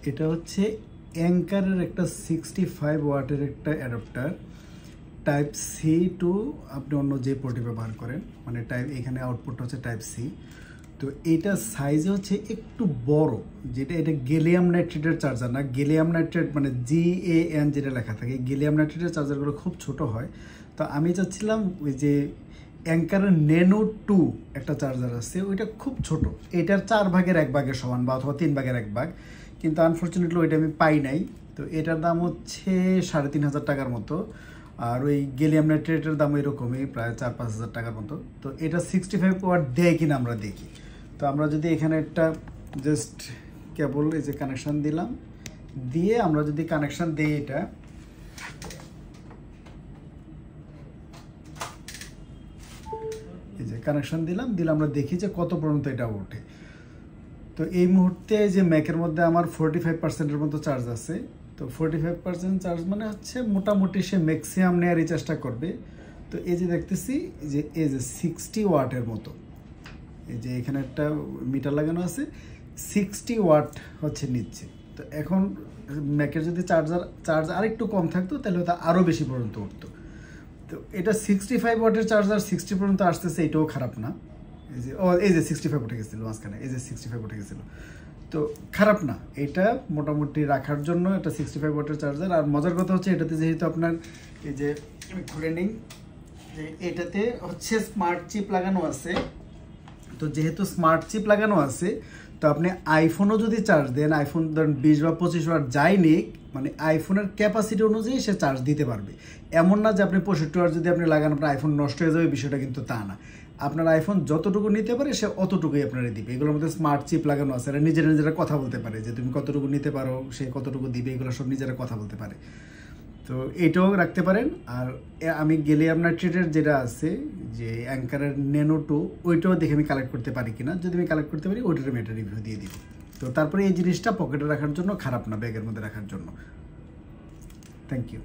এটা হচ্ছে অ্যাঙ্কারের একটা 65 ওয়াটের একটা অ্যাডাপ্টার, টাইপ সি টু আপনি অন্য যে পোর্টে ব্যবহার করেন, মানে টাইপ এখানে আউটপুট হচ্ছে টাইপ সি। তো এটা সাইজে হচ্ছে একটু বড়, যেটা এটা গ্যালিয়াম নাইট্রেটের চার্জার না, গ্যালিয়াম নাইট্রেট মানে GAN যেটা লেখা থাকে, গ্যালিয়াম নাইট্রেটের চার্জারগুলো খুব ছোট হয়। তো আমি চাচ্ছিলাম ওই যে অ্যাঙ্কারের ন্যানো 2 একটা চার্জার আছে, ওইটা খুব ছোট, এটার 4 ভাগের 1 ভাগের সমান বা অথবা 3 ভাগের 1 ভাগ, কিন্তু আনফর্চুনেটলি ওইটা আমি পাই নাই। তো এটার দাম হচ্ছে 3500 টাকার মতো, আর ওই গ্যালিয়াম নাইট্রেটের দাম এরকমই প্রায় 4-5 হাজার টাকার মতো। তো এটা 65 ওয়াট দেয় কিনা আমরা দেখি। তো আমরা যদি এখানে একটা জাস্ট কেবল এই যে কানেকশান দিলাম, দিয়ে আমরা যদি কানেকশান দিই, এটা এই যে কানেকশান দিলাম আমরা দেখি যে কত পর্যন্ত এটা ওঠে। তো এই মুহূর্তে যে ম্যাকের মধ্যে আমার 45%-এর মতো চার্জ আছে। তো 45% চার্জ মানে হচ্ছে মোটামুটি সে ম্যাক্সিমাম নেওয়ারই চেষ্টা করবে। তো এই যে দেখতেছি যে এই যে 60 ওয়াটের মতো, এই যে এখানে একটা মিটার লাগানো আছে, 60 ওয়াট হচ্ছে নিচ্ছে। তো এখন ম্যাকের যদি চার্জ আরেকটু কম থাকতো তাহলে হয়তো আরও বেশি পর্যন্ত উঠতো। তো এটা 65 ওয়াটের চার্জার 60 পর্যন্ত আসতেছে, এটাও খারাপ না। এই যে 65 উঠে গেছিলো মাঝখানে, এই যে 65 উঠে গেছিলো, তো খারাপ না। এটা মোটামুটি রাখার জন্য এটা 65 ওয়াটের চার্জার। আর মজার কথা হচ্ছে এটাতে যেহেতু আপনার এই যে আমি খুলে নিই, যে এটাতে হচ্ছে স্মার্ট চিপ লাগানো আছে। তো যেহেতু স্মার্ট চিপ লাগানো আছে, তো আপনি আইফোনও যদি চার্জ দেন, আইফোন ধরেন 20 বা 25 ওয়াট যাই নিক, মানে আইফোনের ক্যাপাসিটি অনুযায়ী সে চার্জ দিতে পারবে। এমন না যে আপনি 65 ওয়াট যদি আপনি লাগান আপনার আইফোন নষ্ট হয়ে যাবে, বিষয়টা কিন্তু তা না। আপনার আইফোন যতটুকু নিতে পারে সে অতটুকুই আপনারা দিবে। এগুলোর মধ্যে স্মার্ট চিপ লাগানো আছে, এরা নিজেরা কথা বলতে পারে যে তুমি কতটুকু নিতে পারো, সে কতটুকু দিবে, এগুলো সব নিজেরা কথা বলতে পারে। তো এটাও রাখতে পারেন। আর আমি গ্যালিয়াম নাইট্রেটের যেটা আছে যে অ্যাঙ্কারের ন্যানো 2, ওইটাও দেখে আমি কালেক্ট করতে পারি কিনা, যদি আমি কালেক্ট করতে পারি ওইটার আমি একটা রিভিউ দিয়ে দিব। তো তারপরে এই জিনিসটা পকেটে রাখার জন্য খারাপ না, ব্যাগের মধ্যে রাখার জন্য। Thank you.